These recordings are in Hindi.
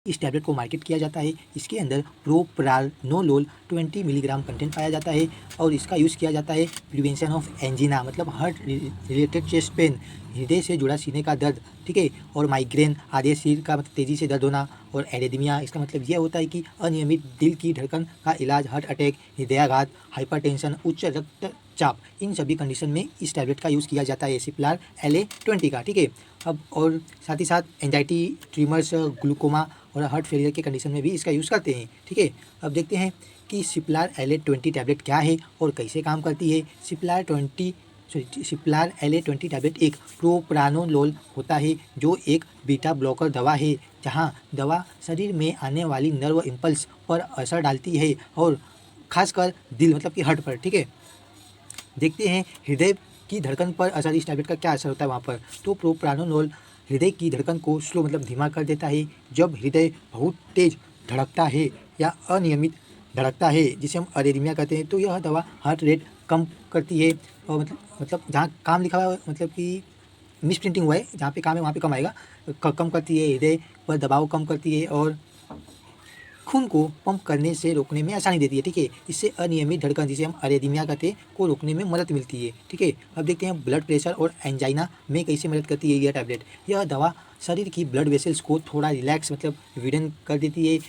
इस टैबलेट को मार्केट किया जाता है। इसके अंदर प्रोप्रानोलोल 20 मिलीग्राम कंटेंट पाया जाता है और इसका यूज़ किया जाता है प्रिवेंशन ऑफ एंजीना मतलब हार्ट रिलेटेड चेस्ट पेन, हृदय से जुड़ा सीने का दर्द, ठीक है, और माइग्रेन, आधे सिर का मतलब तेज़ी से दर्द होना, और एरिथमिया इसका मतलब यह होता है कि अनियमित दिल की धड़कन का इलाज, हार्ट अटैक, हृदयाघात, हाइपरटेंशन, उच्च रक्तचाप, इन सभी कंडीशन में इस टैबलेट का यूज़ किया जाता है सिप्लार LA-20 का, ठीक है। अब और साथ ही साथ एंजाइटी, ट्रीमर्स, ग्लूकोमा और हार्ट फेलियर के कंडीशन में भी इसका यूज़ करते हैं, ठीक है। अब देखते हैं कि सिप्लार LA-20 टैबलेट क्या है और कैसे काम करती है। सिप्लार LA-20 टैबलेट एक प्रोप्रानोलोल होता है जो एक बीटा ब्लॉकर दवा है, जहां दवा शरीर में आने वाली नर्व इम्पल्स पर असर डालती है और खासकर दिल मतलब कि हार्ट पर, ठीक है। देखते हैं हृदय की धड़कन पर असर, इस टैबलेट का क्या असर होता है वहाँ पर। तो प्रोप्रानोलोल हृदय की धड़कन को स्लो मतलब धीमा कर देता है। जब हृदय बहुत तेज धड़कता है या अनियमित धड़कता है जिसे हम अरेथमिया कहते हैं, तो यह दवा हार्ट रेट कम करती है। और मतलब जहाँ काम लिखा हुआ है मतलब कि मिस प्रिंटिंग हुआ है, जहाँ पे काम है वहाँ पे कम आएगा, कम करती है, हृदय पर दबाव कम करती है और खून को पंप करने से रोकने में आसानी देती है, ठीक है। इससे अनियमित धड़कन जिसे हम अरेथमिया कहते हैं को रोकने में मदद मिलती है, ठीक है। अब देखते हैं ब्लड प्रेशर और एंजाइना में कैसे मदद करती है यह टैबलेट। यह दवा शरीर की ब्लड वेसल्स को थोड़ा रिलैक्स मतलब विडन कर देती है।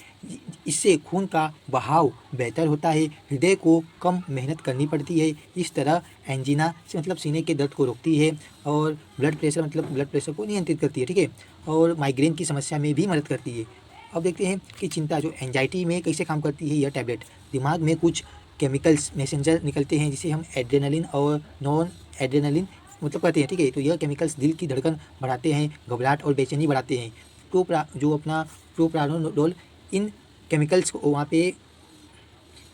इससे खून का बहाव बेहतर होता है, हृदय को कम मेहनत करनी पड़ती है। इस तरह एंजीना से मतलब सीने के दर्द को रोकती है और ब्लड प्रेशर मतलब ब्लड प्रेशर को नियंत्रित करती है, ठीक है, और माइग्रेन की समस्या में भी मदद करती है। अब देखते हैं कि चिंता जो एंजाइटी में कैसे काम करती है यह टैबलेट। दिमाग में कुछ केमिकल्स मैसेंजर निकलते हैं जिसे हम एड्रेनलिन और नॉन एड्रेनलिन मतलब कहते हैं, ठीक है। तो यह केमिकल्स दिल की धड़कन बढ़ाते हैं, घबराहट और बेचैनी बढ़ाते हैं। जो अपना प्रोप्रानोलोल इन केमिकल्स को वहाँ पे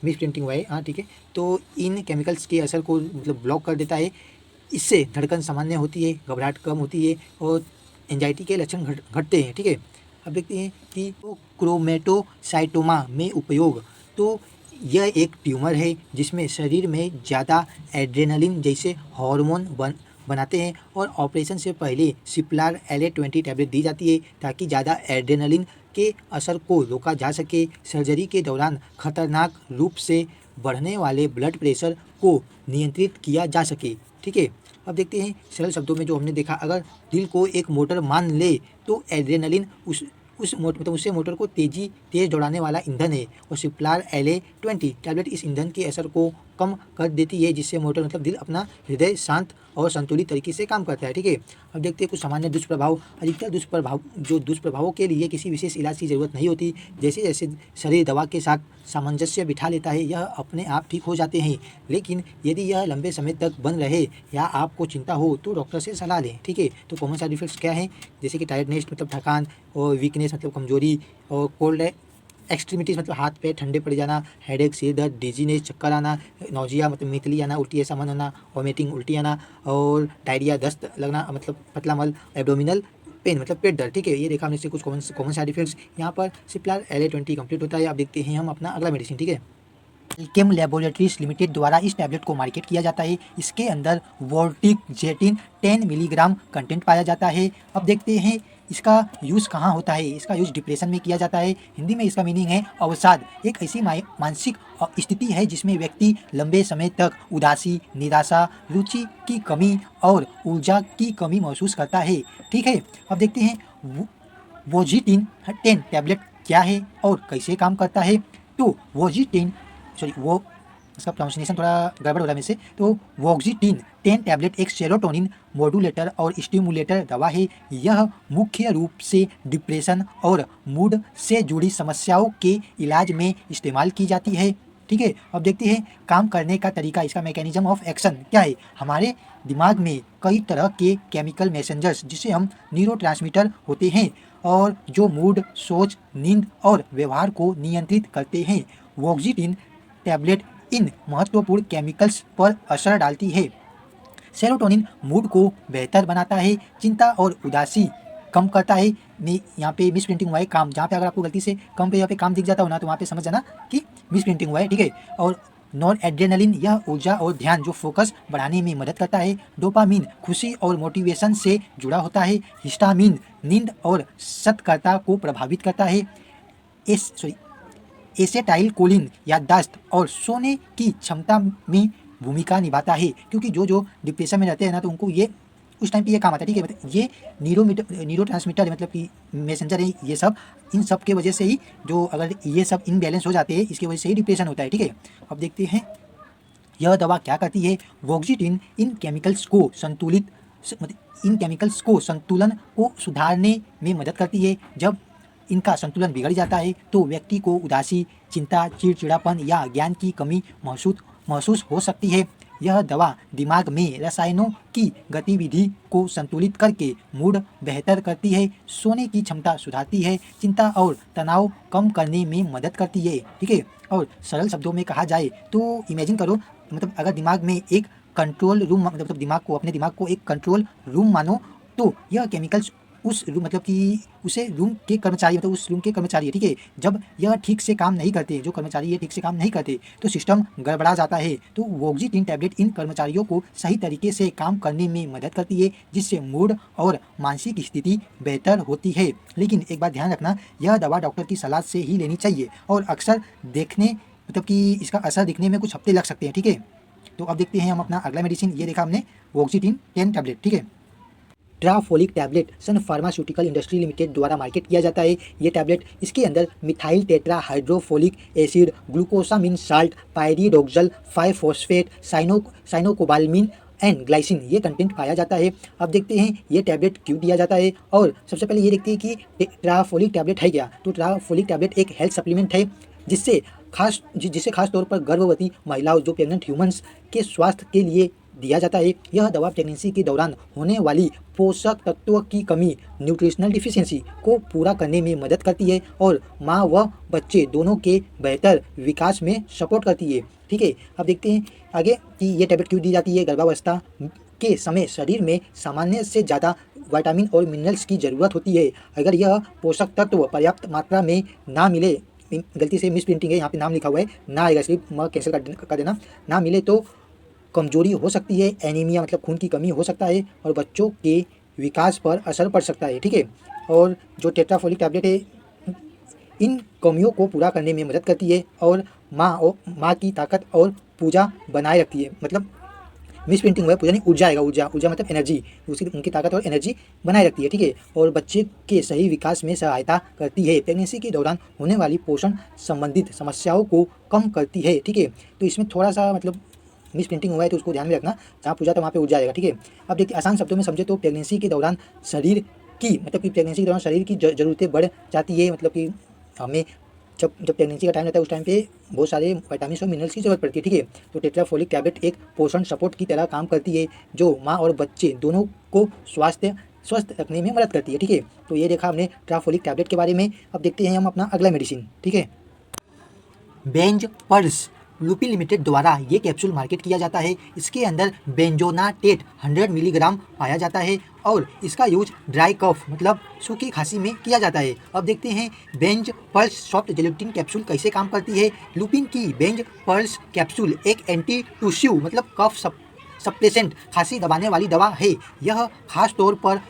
मिस प्रिंटिंग हुआ है, हाँ ठीक है, तो इन केमिकल्स के असर को मतलब ब्लॉक कर देता है। इससे धड़कन सामान्य होती है, घबराहट कम होती है और एंजाइटी के लक्षण घटते हैं, ठीक है। अब देखते हैं कि क्रोमेटोसाइटोमा में उपयोग। तो यह एक ट्यूमर है जिसमें शरीर में ज़्यादा एड्रेनलिन जैसे हार्मोन बनाते हैं और ऑपरेशन से पहले सिप्लार LA-20 टैबलेट दी जाती है ताकि ज़्यादा एड्रेनलिन के असर को रोका जा सके। सर्जरी के दौरान खतरनाक रूप से बढ़ने वाले ब्लड प्रेशर को नियंत्रित किया जा सके, ठीक है। अब देखते हैं सरल शब्दों में जो हमने देखा, अगर दिल को एक मोटर मान ले तो एड्रेनलिन उससे मोटर को तेज दौड़ाने वाला ईंधन है और सिप्लार LA-20 टैबलेट इस ईंधन के असर को कम कर देती है जिससे मोटर मतलब दिल अपना हृदय शांत और संतुलित तरीके से काम करता है, ठीक है। अब देखते हैं कुछ सामान्य दुष्प्रभाव। अधिकतर दुष्प्रभावों के लिए किसी विशेष इलाज की ज़रूरत नहीं होती। जैसे जैसे शरीर दवा के साथ सामंजस्य बिठा लेता है यह अपने आप ठीक हो जाते हैं, लेकिन यदि यह लंबे समय तक बन रहे या आपको चिंता हो तो डॉक्टर से सलाह लें, ठीक है। तो कॉमन साइड इफेक्ट्स क्या हैं, जैसे कि टायर्डनेस मतलब थकान और वीकनेस मतलब कमजोरी और कोल्ड एक्सट्रीमिटीज़ मतलब हाथ पैर ठंडे पड़ जाना, हेडेक, सिर दर्द, डिजीनेस, चक्कर आना, नौजिया मतलब मितली आना, उल्टी ऐसा मन होना, वॉमिटिंग उल्टी आना और डायरिया, दस्त लगना मतलब पतला मल, एब्डोमिनल पेन मतलब पेट दर्द, ठीक है। ये देखा हमने से कुछ कॉमन साइड इफेक्ट्स। यहाँ पर सिप्लार LA-20 कंप्लीट होता है। अब देखते हैं हम अपना अगला मेडिसिन, ठीक है। एल्केम लैबोरेटरीज लिमिटेड द्वारा इस टैबलेट को मार्केट किया जाता है। इसके अंदर वोर्टिकजेटिन 10 मिलीग्राम कंटेंट पाया जाता है। अब देखते हैं इसका यूज़ कहाँ होता है। इसका यूज़ डिप्रेशन में किया जाता है। हिंदी में इसका मीनिंग है अवसाद। एक ऐसी मानसिक स्थिति है जिसमें व्यक्ति लंबे समय तक उदासी, निराशा, रुचि की कमी और ऊर्जा की कमी महसूस करता है, ठीक है। अब देखते हैं वोजिटिन 10 टैबलेट क्या है और कैसे काम करता है। तो वो इसका प्रोनाउंसिएशन थोड़ा गड़बड़ हो रहा है मेरे से। तो वोक्सिटिन 10 टैबलेट एक सेरोटोनिन मॉड्यूलेटर और स्टिमुलेटर दवा है। यह मुख्य रूप से डिप्रेशन और मूड से जुड़ी समस्याओं के इलाज में इस्तेमाल की जाती है, ठीक है। अब देखते हैं काम करने का तरीका, इसका मैकेनिज्म ऑफ एक्शन क्या है। हमारे दिमाग में कई तरह के केमिकल मैसेंजर्स जिसे हम न्यूरोट्रांसमीटर होते हैं और जो मूड, सोच, नींद और व्यवहार को नियंत्रित करते हैं। वोक्सिटिन टैबलेट इन महत्वपूर्ण केमिकल्स पर असर डालती है। सेरोटोनिन मूड को बेहतर बनाता है, चिंता और उदासी कम करता है। यहाँ पे मिस प्रिंटिंग हुआ है काम, जहाँ पे अगर आपको गलती से कम पे यहाँ पे काम दिख जाता हो ना तो वहाँ पे समझ जाना कि मिस प्रिंटिंग हुआ है, ठीक है। और नॉन एड्रेनलिन यह ऊर्जा और ध्यान जो फोकस बढ़ाने में मदद करता है। डोपामिन खुशी और मोटिवेशन से जुड़ा होता है। हिस्टामिन नींद और सतर्कता को प्रभावित करता है। एसेटाइल कोलिन याददाश्त और सोने की क्षमता में भूमिका निभाता है, क्योंकि जो डिप्रेशन में रहते हैं ना, तो उनको ये उस टाइम पे ये काम आता है, ठीक है। मतलब ये न्यूरो ट्रांसमीटर मतलब कि मैसेंजर है, ये सब इन सब के वजह से ही, जो अगर ये सब इनबैलेंस हो जाते हैं, इसकी वजह से ही डिप्रेशन होता है, ठीक है। अब देखते हैं यह दवा क्या करती है। वोक्सिटिन इन केमिकल्स को संतुलन को सुधारने में मदद करती है। जब इनका संतुलन बिगड़ जाता है तो व्यक्ति को उदासी, चिंता, चिड़चिड़ापन या ज्ञान की कमी महसूस हो सकती है। यह दवा दिमाग में रसायनों की गतिविधि को संतुलित करके मूड बेहतर करती है, सोने की क्षमता सुधारती है, चिंता और तनाव कम करने में मदद करती है, ठीक है। और सरल शब्दों में कहा जाए तो इमेजिन करो, मतलब अगर दिमाग में एक कंट्रोल रूम, मतलब अपने दिमाग को एक कंट्रोल रूम मानो, तो यह केमिकल्स उस रूम मतलब कि उसे रूम के कर्मचारी, मतलब उस रूम के कर्मचारी है, ठीक है। जब यह ठीक से काम नहीं करते, जो कर्मचारी ये ठीक से काम नहीं करते, तो सिस्टम गड़बड़ा जाता है। तो वोक्सिटिन टैबलेट इन कर्मचारियों को सही तरीके से काम करने में मदद करती है, जिससे मूड और मानसिक स्थिति बेहतर होती है। लेकिन एक बात ध्यान रखना, यह दवा डॉक्टर की सलाह से ही लेनी चाहिए और अक्सर मतलब कि इसका असर दिखने में कुछ हफ्ते लग सकते हैं, ठीक है। तो अब देखते हैं हम अपना अगला मेडिसिन। ये देखा हमने वोक्सिटिन 10 टैबलेट, ठीक है। ट्राफोलिक tablet Sun pharmaceutical industry limited द्वारा मार्केट किया जाता है। ये टैबलेट इसके अंदर methyl tetra hydrofolic acid, glucosamine salt, pyridoxal 5 phosphate, cyanocobalamin and glycine ये कंटेंट पाया जाता है। अब देखते हैं ये टैबलेट क्यों दिया जाता है, और सबसे पहले ये देखते हैं कि ट्राफोलिक टैबलेट है क्या। तो ट्राफोलिक टैबलेट एक हेल्थ सप्लीमेंट है जिससे खास तौर पर गर्भवती महिलाओं, जो प्रेग्नेंट ह्यूमंस के स्वास्थ्य के लिए दिया जाता है। यह दवा प्रेगनेंसी के दौरान होने वाली पोषक तत्वों की कमी, न्यूट्रिशनल डिफिशियंसी को पूरा करने में मदद करती है और माँ व बच्चे दोनों के बेहतर विकास में सपोर्ट करती है, ठीक है। अब देखते हैं आगे कि ये टैबलेट क्यों दी जाती है। गर्भावस्था के समय शरीर में सामान्य से ज़्यादा विटामिन और मिनरल्स की ज़रूरत होती है। अगर यह पोषक तत्व पर्याप्त मात्रा में ना मिले, गलती से मिस प्रिंटिंग है, यहाँ पे नाम लिखा हुआ है, ना आएगा, इसलिए मैं कैंसिल कर देना, ना मिले तो कमजोरी हो सकती है, एनीमिया मतलब खून की कमी हो सकता है, और बच्चों के विकास पर असर पड़ सकता है, ठीक है। और जो टेट्राफोलिक टैबलेट है इन कमियों को पूरा करने में मदद करती है और माँ की ताकत और पूजा बनाए रखती है। मतलब मिस प्रिंटिंग हुआ है, पूजा नहीं, ऊर्जा आएगा, ऊर्जा मतलब एनर्जी, उनकी ताकत और एनर्जी बनाए रखती है, ठीक है। और बच्चे के सही विकास में सहायता करती है। प्रेगनेंसी के दौरान होने वाली पोषण संबंधित समस्याओं को कम करती है, ठीक है। तो इसमें थोड़ा सा मतलब मिस प्रिंटिंग हुआ है, तो उसको ध्यान में रखना, जहाँ पूजा तो वहाँ पे ऊर्जा आएगा, ठीक है। अब देखिए आसान शब्दों में समझे तो प्रेगनेंसी के दौरान शरीर की ज़रूरतें बढ़ जाती है। मतलब कि हमें जब प्रेगनेंसी का टाइम रहता है उस टाइम पे बहुत सारे विटामिन और मिनरल्स की जरूरत पड़ती है, ठीक है। तो टेट्राफोलिक टैबलेट एक पोषण सपोर्ट की तरह काम करती है, जो माँ और बच्चे दोनों को स्वस्थ रखने में मदद करती है, ठीक है। तो ये देखा हमने ट्राफोलिक टैबलेट के बारे में। अब देखते हैं हम अपना अगला मेडिसिन, ठीक है। बेंज पर्स लुपिन लिमिटेड द्वारा ये कैप्सूल मार्केट किया जाता है। इसके अंदर बेंजोनाटेट 100 मिलीग्राम पाया जाता है और इसका यूज ड्राई कफ मतलब सूखी खांसी में किया जाता है। अब देखते हैं Benz Pearls soft gelatin capsule कैसे काम करती है। लुपिन की बेंज पर्स कैप्सूल एक एंटी टूसिव मतलब कफ सप्रेसेंट खांसी दबाने वाली दवा है। यह खास तौर पर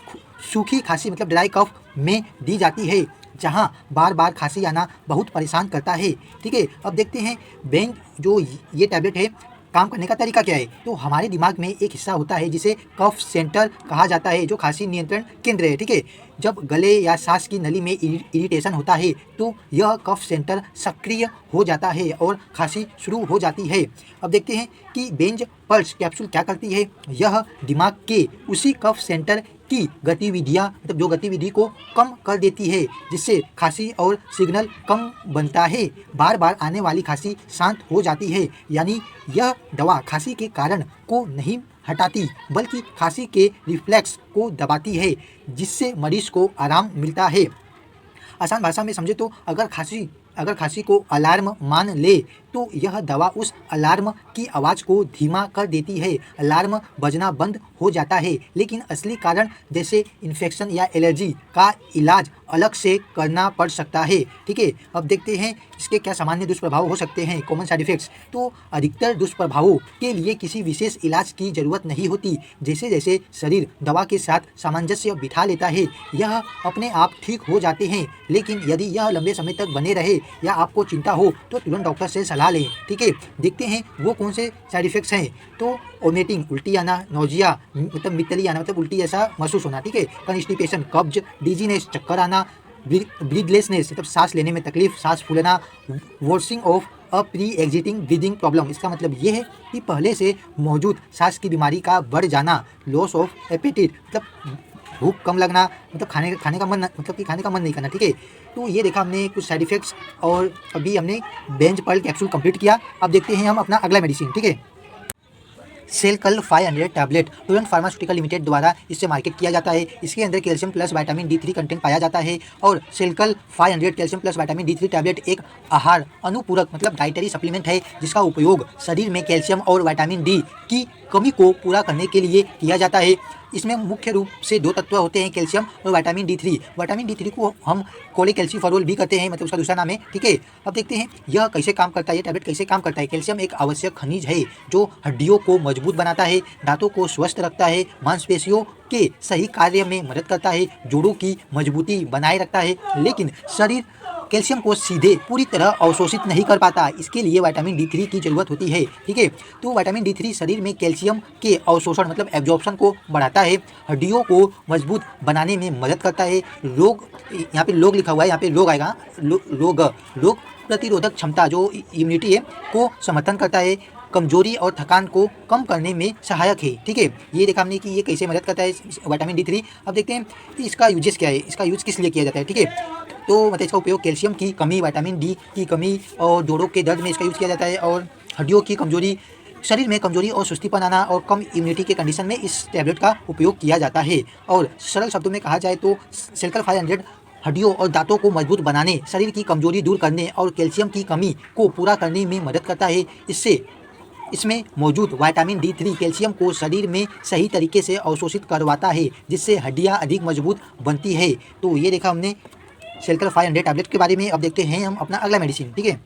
सूखी खांसी मतलब ड्राई कफ में दी जाती है, जहां बार बार खांसी आना बहुत परेशान करता है, ठीक है। अब देखते हैं बेंज जो ये टैबलेट है काम करने का तरीका क्या है। तो हमारे दिमाग में एक हिस्सा होता है जिसे कफ सेंटर कहा जाता है, जो खांसी नियंत्रण केंद्र है, ठीक है। जब गले या सांस की नली में इरिटेशन होता है तो यह कफ सेंटर सक्रिय हो जाता है और खांसी शुरू हो जाती है। अब देखते हैं कि बेंज पर्स कैप्सूल क्या करती है। यह दिमाग के उसी कफ सेंटर की गतिविधियाँ मतलब जो गतिविधि को कम कर देती है, जिससे खांसी और सिग्नल कम बनता है। बार बार आने वाली खांसी शांत हो जाती है। यानी यह दवा खांसी के कारण को नहीं हटाती, बल्कि खांसी के रिफ्लेक्स को दबाती है, जिससे मरीज को आराम मिलता है। आसान भाषा में समझे तो अगर खांसी को अलार्म मान ले तो यह दवा उस अलार्म की आवाज़ को धीमा कर देती है। अलार्म बजना बंद हो जाता है, लेकिन असली कारण जैसे इन्फेक्शन या एलर्जी का इलाज अलग से करना पड़ सकता है। ठीक है, अब देखते हैं इसके क्या सामान्य दुष्प्रभाव हो सकते हैं, कॉमन साइड इफेक्ट्स। तो अधिकतर दुष्प्रभावों के लिए किसी विशेष इलाज की जरूरत नहीं होती। जैसे जैसे शरीर दवा के साथ सामंजस्य बिठा लेता है यह अपने आप ठीक हो जाते हैं, लेकिन यदि यह लंबे समय तक बने रहे या आपको चिंता हो तो तुरंत डॉक्टर से सलाह लें। ठीक है, देखते हैं वो कौन से साइड इफेक्ट्स हैं। तो वोमिटिंग, उल्टी आना, नोजिया मतलब मितली आना मतलब उल्टी जैसा महसूस होना। ठीक है, कॉन्स्टिपेशन, कब्ज, डिजीनेस, चक्कर आना, ब्रीथलेसनेस मतलब सांस लेने में तकलीफ, सांस फूलना, worsening of a pre existing breathing problem. इसका मतलब ये है कि पहले से मौजूद सांस की बीमारी का बढ़ जाना। लॉस ऑफ एपेटाइट मतलब भूख कम लगना, मतलब खाने का मन मतलब कि खाने का मन नहीं करना। ठीक है, तो ये देखा हमने कुछ साइड इफेक्ट्स और अभी हमने बेंज पर्ल कैप्सूल कंप्लीट किया। अब देखते हैं हम अपना अगला मेडिसिन। ठीक है, सेलकल 500 टैबलेट टोरेंट फार्मास्यूटिकल लिमिटेड द्वारा इससे मार्केट किया जाता है। इसके अंदर calcium plus vitamin D3 content पाया जाता है और सेलकल 500 calcium plus vitamin D3 tablet एक आहार अनुपूरक मतलब डाइटरी सप्लीमेंट है जिसका उपयोग शरीर में कैल्शियम और विटामिन D की कमी को पूरा करने के लिए किया जाता है। इसमें मुख्य रूप से दो तत्व होते हैं, कैल्शियम और विटामिन D3। विटामिन D3 को हम कोलेकैल्सिफेरॉल भी कहते हैं, मतलब उसका दूसरा नाम है। ठीक है, अब देखते हैं यह कैसे काम करता है, ये टैबलेट कैसे काम करता है। कैल्शियम एक आवश्यक खनिज है जो हड्डियों को मजबूत बनाता है, दांतों को स्वस्थ रखता है, मांसपेशियों के सही कार्य में मदद करता है, जोड़ों की मजबूती बनाए रखता है। लेकिन शरीर कैल्शियम को सीधे पूरी तरह अवशोषित नहीं कर पाता, इसके लिए विटामिन D3 की जरूरत होती है। ठीक है, तो विटामिन D3 शरीर में कैल्शियम के अवशोषण मतलब एब्जॉर्प्शन को बढ़ाता है, हड्डियों को मजबूत बनाने में मदद करता है। रोग, यहाँ पे लोग लिखा हुआ है, यहाँ पे रोग आएगा, रोग प्रतिरोधक क्षमता जो इम्यूनिटी है को समर्थन करता है, कमजोरी और थकान को कम करने में सहायक है। ठीक है, ये देखा हमने कि ये कैसे मदद करता है विटामिन D3। अब देखते हैं कि इसका यूजेस क्या है, इसका यूज किस लिए किया जाता है। ठीक है, तो मतलब इसका उपयोग कैल्शियम की कमी, विटामिन D की कमी और जोड़ों के दर्द में इसका यूज़ किया जाता है, और हड्डियों की कमजोरी, शरीर में कमजोरी और सुस्तीपन आना और कम इम्यूनिटी के कंडीशन में इस टैबलेट का उपयोग किया जाता है। और सरल शब्दों में कहा जाए तो सेलकल 500 हड्डियों और दांतों को मजबूत बनाने, शरीर की कमजोरी दूर करने और कैल्शियम की कमी को पूरा करने में मदद करता है। इसमें मौजूद विटामिन D3 कैल्शियम को शरीर में सही तरीके से अवशोषित करवाता है, जिससे हड्डियां अधिक मजबूत बनती है। तो ये देखा हमने सेलकल 500 टैबलेट के बारे में। अब देखते हैं हम अपना अगला मेडिसिन। ठीक है,